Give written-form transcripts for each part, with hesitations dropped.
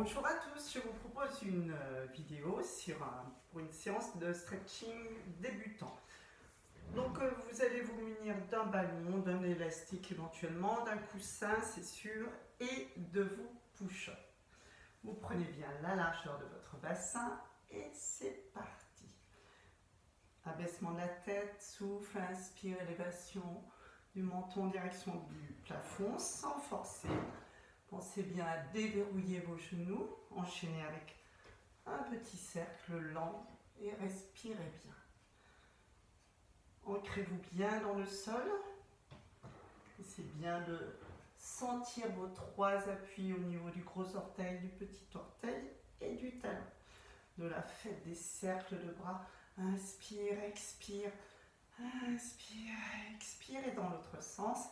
Bonjour à tous, je vous propose une vidéo pour une séance de stretching débutant. Donc vous allez vous munir d'un ballon, d'un élastique éventuellement, d'un coussin c'est sûr, et de vos push-ups. Vous prenez bien la largeur de votre bassin et c'est parti. Abaissement de la tête, souffle, inspire, élévation du menton en direction du plafond sans forcer. Pensez bien à déverrouiller vos genoux, enchaînez avec un petit cercle lent et respirez bien. Ancrez-vous bien dans le sol. C'est bien de sentir vos trois appuis au niveau du gros orteil, du petit orteil et du talon. De la fête des cercles de bras. Inspire, expire, inspire, expire et dans l'autre sens.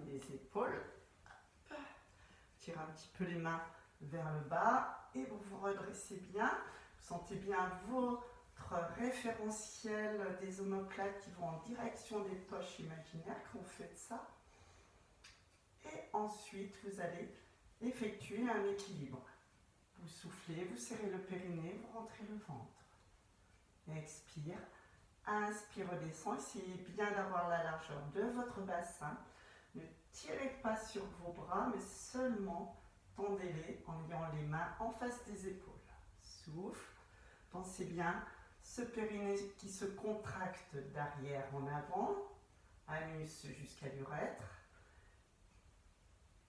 Les épaules, tirez un petit peu les mains vers le bas et vous vous redressez bien. Vous sentez bien votre référentiel des omoplates qui vont en direction des poches imaginaires quand vous faites ça. Et ensuite, vous allez effectuer un équilibre. Vous soufflez, vous serrez le périnée, vous rentrez le ventre. Expire, inspire, redescend. Essayez bien d'avoir la largeur de votre bassin. Ne tirez pas sur vos bras, mais seulement tendez-les en ayant les mains en face des épaules. Souffle. Pensez bien, ce périnée qui se contracte d'arrière en avant, anus jusqu'à l'urètre,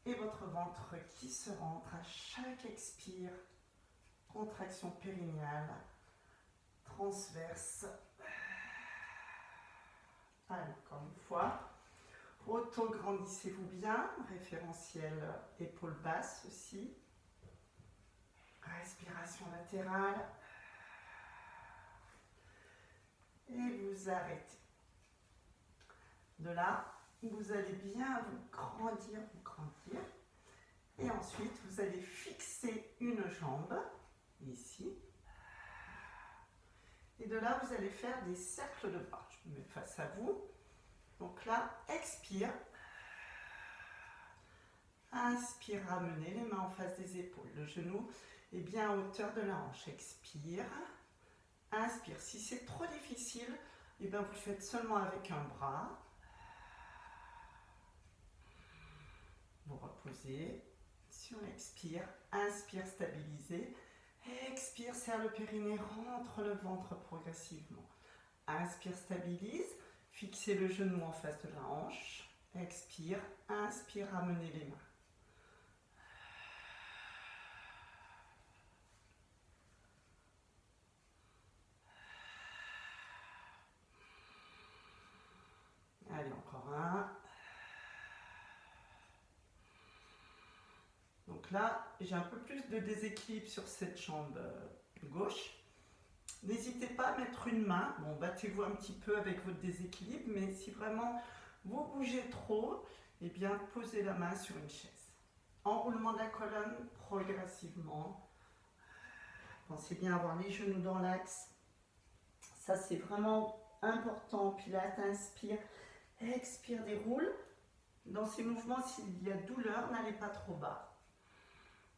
et votre ventre qui se rentre à chaque expire. Contraction périnéale, transverse. Allez, encore une fois. Auto-grandissez-vous bien, référentiel épaule basse aussi. Respiration latérale. Et vous arrêtez. De là, vous allez bien vous grandir. Et ensuite, vous allez fixer une jambe, ici. Et de là, vous allez faire des cercles de bras. Je me mets face à vous. Donc là, expire. Inspire, ramenez les mains en face des épaules. Le genou est bien à hauteur de la hanche. Expire. Inspire. Si c'est trop difficile, eh bien vous le faites seulement avec un bras. Vous reposez sur l'expire. Inspire, stabilisez. Expire, serre le périnée, rentre le ventre progressivement. Inspire, stabilise. Fixez le genou en face de la hanche. Expire, inspire, ramenez les mains. Allez, encore un. Donc là, j'ai un peu plus de déséquilibre sur cette jambe gauche. N'hésitez pas à mettre une main. Bon, battez-vous un petit peu avec votre déséquilibre, mais si vraiment vous bougez trop, eh bien, posez la main sur une chaise. Enroulement de la colonne progressivement. Pensez bien à avoir les genoux dans l'axe. Ça, c'est vraiment important. Pilates, inspire, expire, déroule. Dans ces mouvements, s'il y a douleur, n'allez pas trop bas.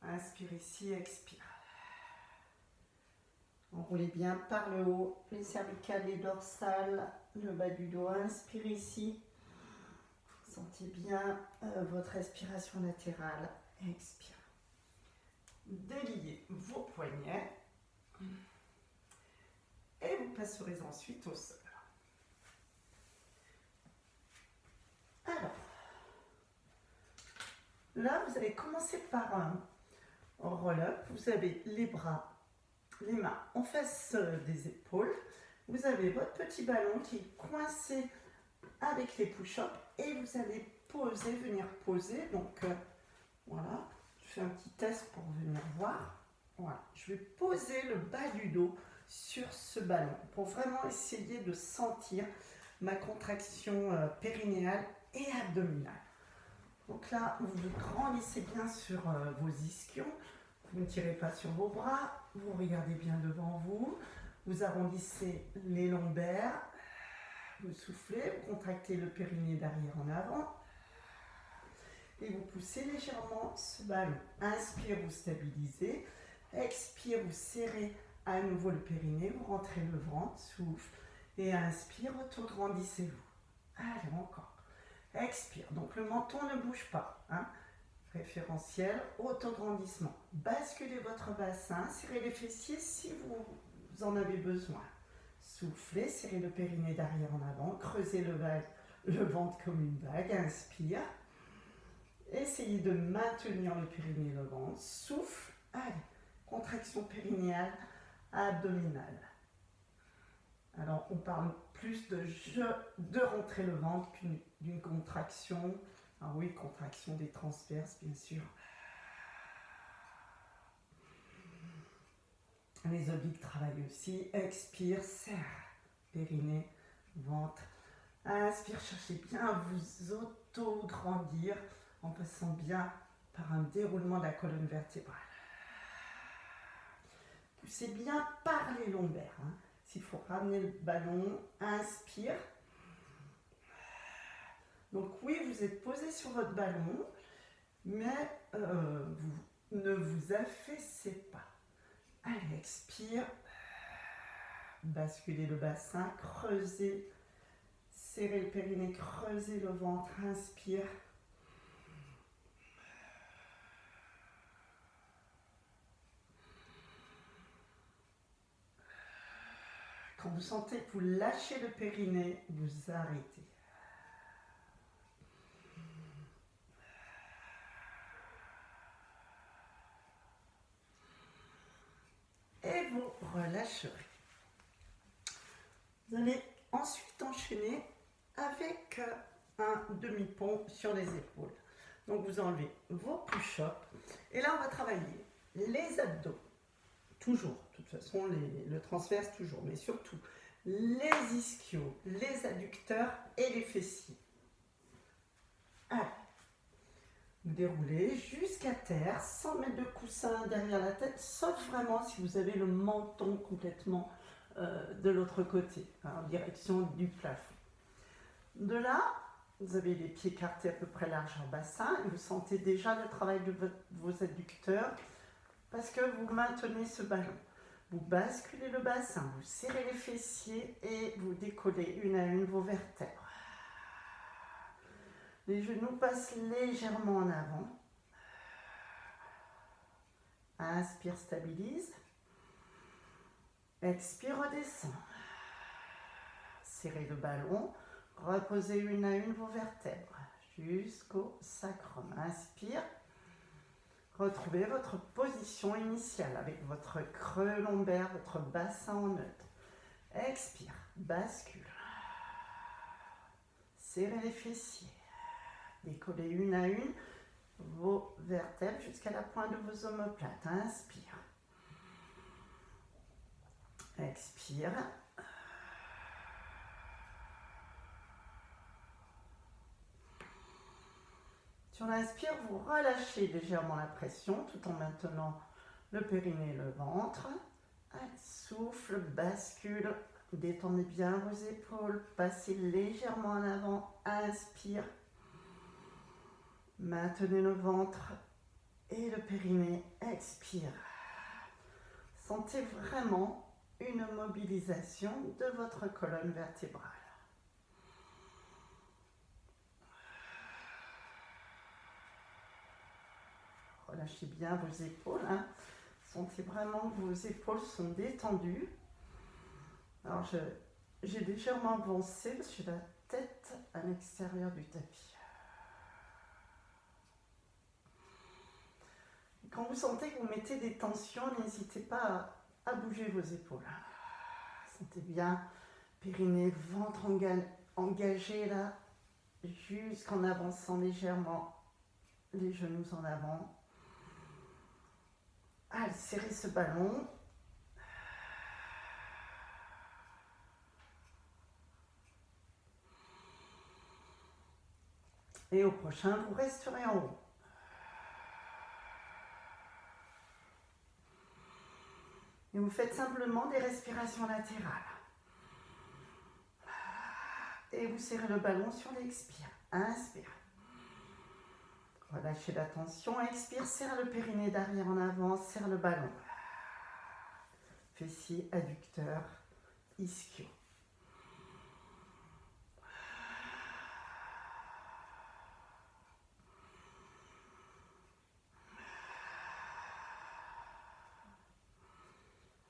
Inspire ici, expire. Enroulez bien par le haut, les cervicales, les dorsales, le bas du dos. Inspire ici. Sentez bien votre respiration latérale. Expire. Déliez vos poignets. Et vous passerez ensuite au sol. Alors, là, vous allez commencer par un roll-up. Vous avez les bras, les mains en face des épaules. Vous avez votre petit ballon qui est coincé avec les push-ups et vous allez poser, venir poser. Donc, voilà, je fais un petit test pour venir voir. Voilà, je vais poser le bas du dos sur ce ballon pour vraiment essayer de sentir ma contraction périnéale et abdominale. Donc là, vous grandissez bien sur vos ischions, vous ne tirez pas sur vos bras, vous regardez bien devant vous, vous arrondissez les lombaires, vous soufflez, vous contractez le périnée d'arrière en avant, et vous poussez légèrement ce ballon. Inspire, vous stabilisez. Expire, vous serrez à nouveau le périnée, vous rentrez le ventre, souffle. Et inspire, auto-grandissez-vous. Allez, encore. Expire, donc le menton ne bouge pas. Hein. Référentiel, autograndissement. Basculez votre bassin, serrez les fessiers si vous en avez besoin. Soufflez, serrez le périnée d'arrière en avant, creusez le ventre comme une vague. Inspire. Essayez de maintenir le périnée et le ventre. Souffle. Allez, contraction périnéale, abdominale. Alors, on parle plus de rentrer le ventre qu'une d'une contraction. Ah oui, contraction des transverses, bien sûr. Les obliques travaillent aussi. Expire, serre. Périnée, ventre. Inspire, cherchez bien à vous auto-grandir en passant bien par un déroulement de la colonne vertébrale. Poussez bien par les lombaires. Hein. S'il faut ramener le ballon, inspire. Donc oui, vous êtes posé sur votre ballon, mais vous ne vous affaissez pas. Allez, expire. Basculez le bassin, creusez. Serrez le périnée, creusez le ventre, inspire. Quand vous sentez que vous lâchez le périnée, vous arrêtez. Et vous relâcherez. Vous allez ensuite enchaîner avec un demi-pont sur les épaules. Donc vous enlevez vos push-ups. Et là, on va travailler les abdos. Toujours, de toute façon, le transverse toujours, mais surtout les ischios, les adducteurs et les fessiers. Allez, vous déroulez jusqu'à terre, sans mettre de coussin derrière la tête, sauf vraiment si vous avez le menton complètement de l'autre côté, en direction du plafond. De là, vous avez les pieds écartés à peu près largeur bassin, et vous sentez déjà le travail de vos adducteurs, parce que vous maintenez ce ballon. Vous basculez le bassin, vous serrez les fessiers et vous décollez une à une vos vertèbres. Les genoux passent légèrement en avant. Inspire, stabilise. Expire, redescend. Serrez le ballon. Reposez une à une vos vertèbres jusqu'au sacrum. Inspire. Retrouvez votre position initiale avec votre creux lombaire, votre bassin en neutre. Expire, bascule. Serrez les fessiers. Décollez une à une vos vertèbres jusqu'à la pointe de vos omoplates. Inspire. Expire. Sur l'inspire, vous relâchez légèrement la pression tout en maintenant le périnée et le ventre. Allez, souffle, bascule, détendez bien vos épaules, passez légèrement en avant, inspire. Maintenez le ventre et le périnée, expire. Sentez vraiment une mobilisation de votre colonne vertébrale. Relâchez bien vos épaules. Hein. Sentez vraiment que vos épaules sont détendues. Alors, j'ai légèrement avancé parce que j'ai la tête à l'extérieur du tapis. Quand vous sentez que vous mettez des tensions, n'hésitez pas à bouger vos épaules. Sentez bien périnée, ventre engagé là, jusqu'en avançant légèrement les genoux en avant. Allez, serrez ce ballon. Et au prochain, vous resterez en haut. Et vous faites simplement des respirations latérales. Et vous serrez le ballon sur l'expire. Inspire. Relâchez la tension. Expire, serre le périnée d'arrière en avant, serre le ballon. Fessier, adducteur, ischio.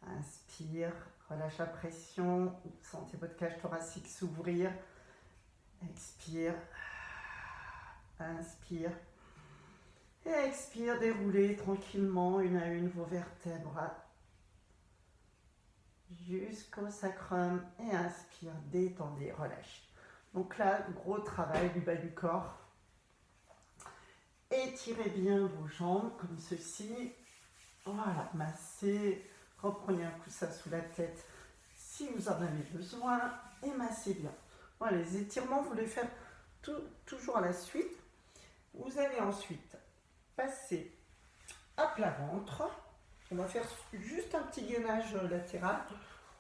Inspire, relâche la pression, sentez votre cage thoracique s'ouvrir. Expire, inspire. Et expire, déroulez tranquillement une à une vos vertèbres jusqu'au sacrum. Et inspire, détendez, relâchez. Donc là, gros travail du bas du corps. Étirez bien vos jambes comme ceci. Voilà, massez. Reprenez un coussin sous la tête si vous en avez besoin et massez bien. Voilà, les étirements, vous les faites toujours à la suite. Vous allez ensuite passer à plat ventre. On va faire juste un petit gainage latéral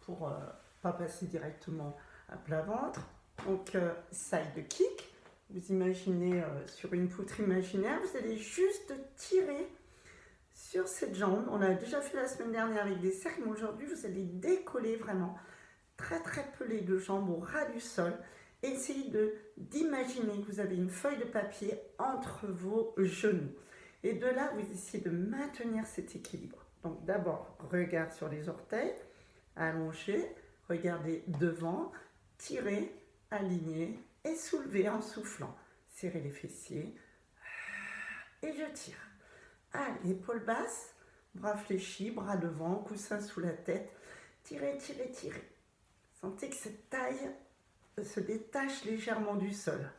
pour ne pas passer directement à plat ventre. Donc, side kick. Vous imaginez sur une poutre imaginaire, vous allez juste tirer sur cette jambe. On l'a déjà fait la semaine dernière avec des cercles, mais aujourd'hui, vous allez décoller vraiment très peu les deux jambes au ras du sol. Essayez d'imaginer que vous avez une feuille de papier entre vos genoux. Et de là, vous essayez de maintenir cet équilibre. Donc d'abord, regard sur les orteils, allongez, regardez devant, tirez, alignez et soulevez en soufflant. Serrez les fessiers et je tire. Allez, épaules basses, bras fléchis, bras devant, coussin sous la tête. Tirez, tirez, tirez. Sentez que cette taille se détache légèrement du sol.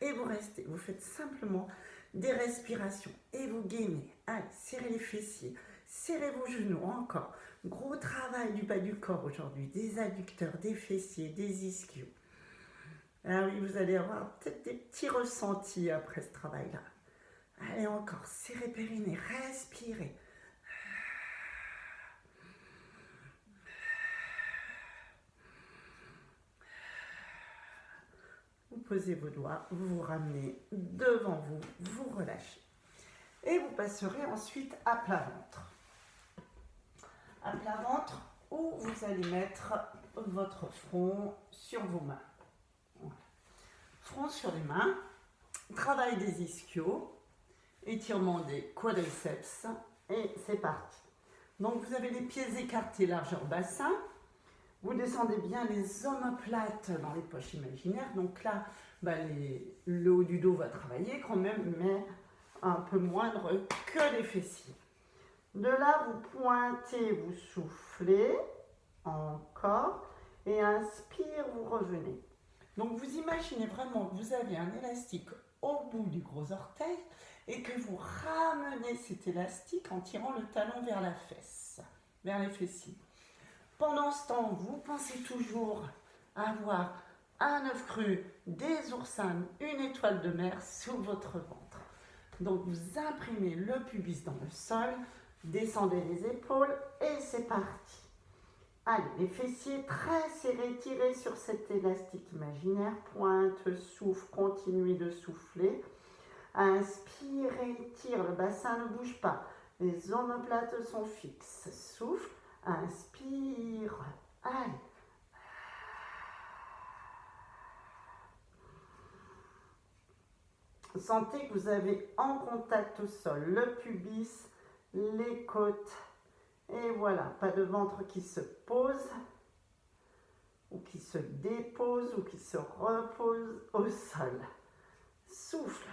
Et vous restez, vous faites simplement des respirations et vous gainez. Allez, serrez les fessiers, serrez vos genoux, encore. Gros travail du bas du corps aujourd'hui, des adducteurs, des fessiers, des ischios. Ah oui, vous allez avoir peut-être des petits ressentis après ce travail-là. Allez, encore, serrez périnée, respirez. Vous posez vos doigts, vous vous ramenez devant vous, vous relâchez. Et vous passerez ensuite à plat ventre. À plat ventre, où vous allez mettre votre front sur vos mains. Voilà. Front sur les mains, travail des ischios, étirement des quadriceps, et c'est parti. Donc vous avez les pieds écartés, largeur bassin. Vous descendez bien les omoplates dans les poches imaginaires. Donc là, le haut du dos va travailler quand même, mais un peu moindre que les fessiers. De là, vous pointez, vous soufflez, encore, et inspire, vous revenez. Donc vous imaginez vraiment que vous avez un élastique au bout du gros orteil et que vous ramenez cet élastique en tirant le talon vers la fesse, vers les fessiers. Pendant ce temps, vous pensez toujours avoir un œuf cru, des oursins, une étoile de mer sous votre ventre. Donc vous imprimez le pubis dans le sol, descendez les épaules et c'est parti. Allez, les fessiers très serrés, tirez sur cet élastique imaginaire, pointe, souffle, continuez de souffler. Inspirez, tire, le bassin ne bouge pas, les omoplates sont fixes. Souffle, inspire, allez. Sentez que vous avez en contact au sol le pubis, les côtes. Et voilà, pas de ventre qui se pose, ou qui se dépose, ou qui se repose au sol. Souffle.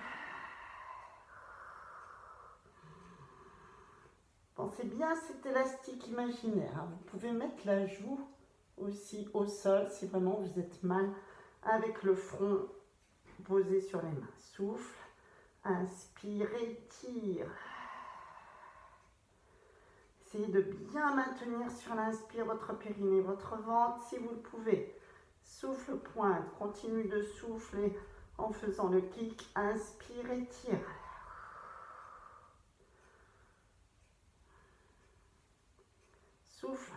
Pensez bien à cet élastique imaginaire. Vous pouvez mettre la joue aussi au sol si vraiment vous êtes mal avec le front posé sur les mains. Souffle, inspirez, tire. Essayez de bien maintenir sur l'inspire votre périnée, votre ventre si vous le pouvez. Souffle, pointe, continue de souffler en faisant le kick. Inspirez, tire. Souffle.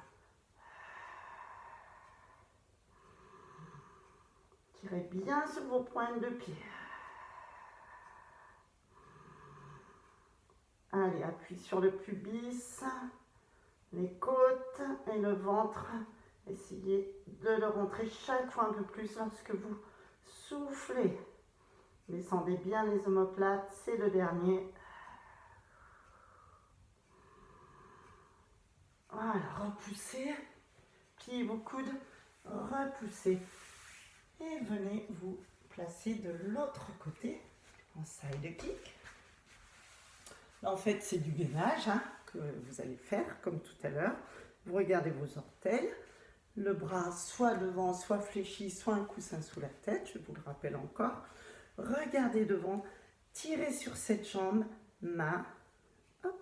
Tirez bien sur vos pointes de pied. appui sur le pubis, les côtes et le ventre. Essayez de le rentrer chaque fois un peu plus lorsque vous soufflez. Descendez bien les omoplates, c'est le dernier. Voilà, repoussez. Pliez vos coudes, repoussez. Et venez vous placer de l'autre côté en side kick. Là, en fait, c'est du gainage que vous allez faire, comme tout à l'heure. Vous regardez vos orteils. Le bras soit devant, soit fléchi, soit un coussin sous la tête. Je vous le rappelle encore. Regardez devant. Tirez sur cette jambe. Main. Hop.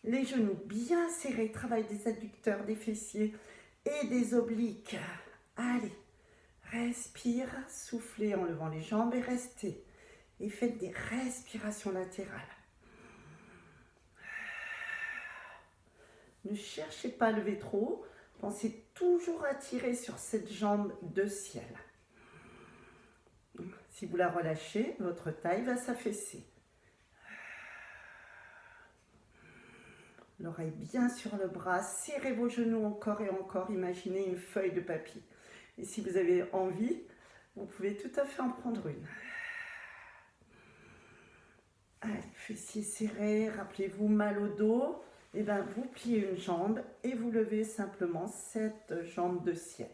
Les genoux bien serrés. Travail des adducteurs, des fessiers et des obliques. Allez. Respire. Soufflez en levant les jambes et restez. Et faites des respirations latérales. Ne cherchez pas à lever trop haut. Pensez toujours à tirer sur cette jambe de ciel. Si vous la relâchez, votre taille va s'affaisser. L'oreille bien sur le bras. Serrez vos genoux encore et encore. Imaginez une feuille de papier. Et si vous avez envie, vous pouvez tout à fait en prendre une. Allez, fessiers serrés. Rappelez-vous, mal au dos. Et bien, vous pliez une jambe et vous levez simplement cette jambe de ciel.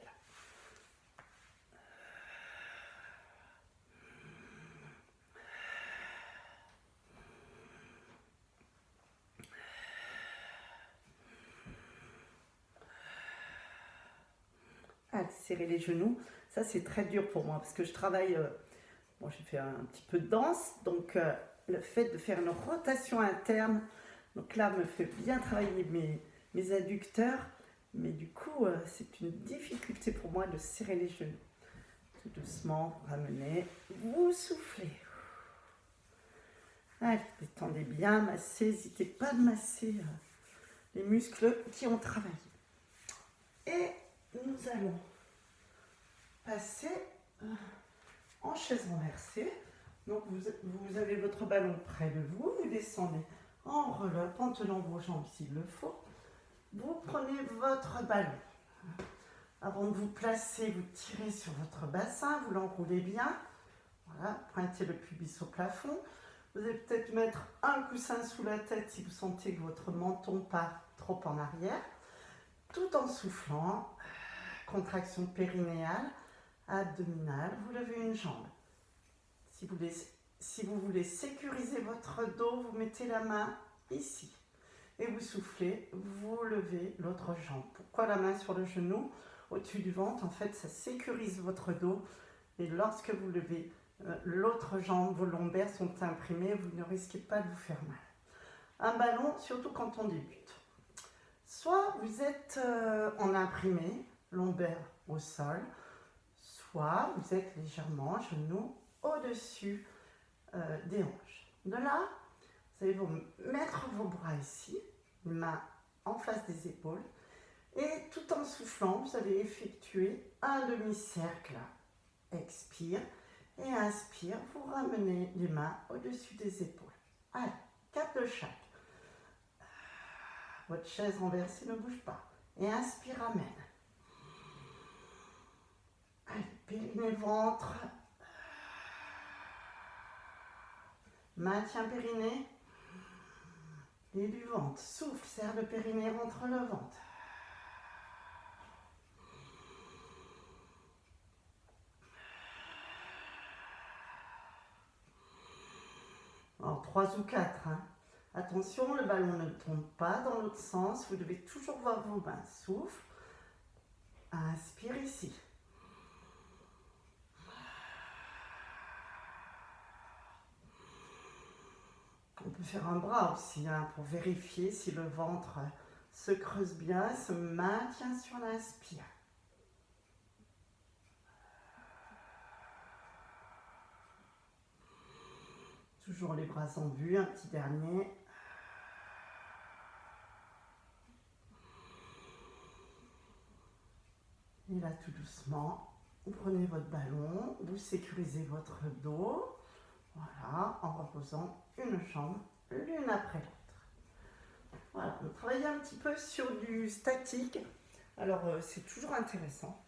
Allez, serrez les genoux. Ça, c'est très dur pour moi parce que je travaille... bon, j'ai fait un petit peu de danse, donc le fait de faire une rotation interne, donc là, me fait bien travailler mes adducteurs, mais du coup, c'est une difficulté pour moi de serrer les genoux. Tout doucement, vous ramenez, vous soufflez. Allez, détendez bien, massez, n'hésitez pas de masser les muscles qui ont travaillé. Et nous allons passer en chaise renversée. Donc vous avez votre ballon près de vous, vous descendez en relope en tenant vos jambes s'il le faut. Vous prenez votre ballon. Avant de vous placer, vous tirez sur votre bassin, vous l'enroulez bien. Voilà, pointez le pubis au plafond. Vous allez peut-être mettre un coussin sous la tête si vous sentez que votre menton part trop en arrière. Tout en soufflant, contraction périnéale, abdominale, vous levez une jambe. Si vous voulez sécuriser votre dos, vous mettez la main ici. Et vous soufflez, vous levez l'autre jambe. Pourquoi la main sur le genou, au-dessus du ventre? En fait, ça sécurise votre dos. Et lorsque vous levez l'autre jambe, vos lombaires sont imprimés, vous ne risquez pas de vous faire mal. Un ballon, surtout quand on débute. Soit vous êtes en imprimé, lombaire au sol, soit vous êtes légèrement genoux au-dessus des hanches. De là, vous allez mettre vos bras ici, les mains en face des épaules, et tout en soufflant, vous allez effectuer un demi-cercle. Expire et inspire, vous ramenez les mains au-dessus des épaules. Allez, 4 de chaque. Votre chaise renversée ne bouge pas. Et inspire, amène. Allez, périnée, ventre. Maintien périnée. Et du ventre. Souffle, serre le périnée, rentre le ventre. En 3 ou 4. Attention, le ballon ne tombe pas dans l'autre sens. Vous devez toujours voir vos mains. Souffle. Inspire ici. On peut faire un bras aussi pour vérifier si le ventre se creuse bien, se maintient sur l'inspire. Toujours les bras en vue, un petit dernier. Et là, tout doucement, vous prenez votre ballon, vous sécurisez votre dos. Voilà, en reposant une jambe l'une après l'autre. Voilà, on travaille un petit peu sur du statique. Alors, c'est toujours intéressant.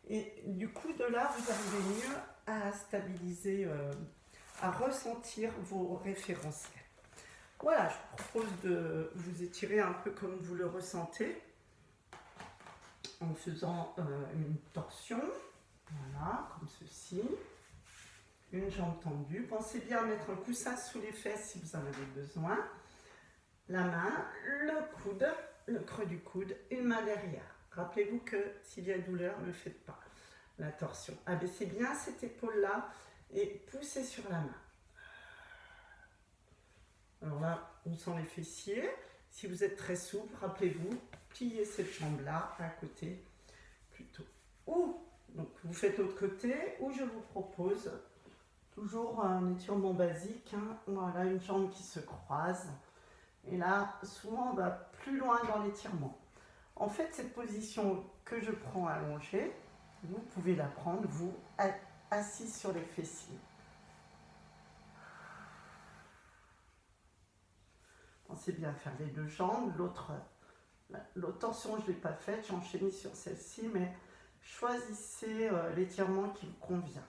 Et du coup, de là, vous arrivez mieux à stabiliser, à ressentir vos référentiels. Voilà, je vous propose de vous étirer un peu comme vous le ressentez, en faisant une torsion, voilà, comme ceci. Une jambe tendue. Pensez bien à mettre un coussin sous les fesses si vous en avez besoin. La main, le coude, le creux du coude, une main derrière. Rappelez-vous que s'il y a douleur, ne faites pas la torsion. Abaissez bien cette épaule-là et poussez sur la main. Alors là, on sent les fessiers. Si vous êtes très souple, rappelez-vous, pliez cette jambe-là à côté plutôt. Ou, donc vous faites l'autre côté, ou je vous propose toujours un étirement basique, hein. Voilà, une jambe qui se croise. Et là, souvent, on va plus loin dans l'étirement. En fait, cette position que je prends allongée, vous pouvez la prendre, vous, assis sur les fessiers. Pensez bien à faire les deux jambes. L'autre torsion, je ne l'ai pas faite, j'ai enchaîné sur celle-ci, mais choisissez l'étirement qui vous convient.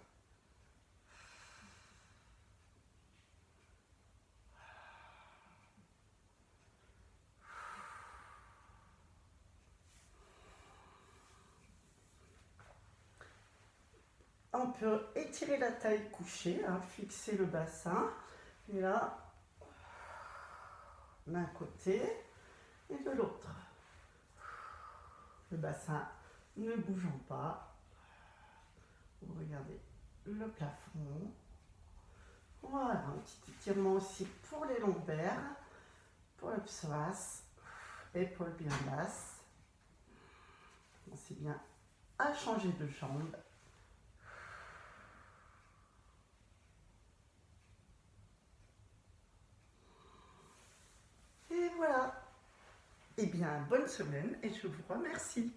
On peut étirer la taille couchée, hein, fixer le bassin, et là, d'un côté et de l'autre. Le bassin ne bougeant pas. Vous regardez le plafond. Voilà, un petit étirement aussi pour les lombaires, pour le psoas, épaules bien basses. Pensez bien à changer de jambe. Et voilà. Eh bien, bonne semaine et je vous remercie.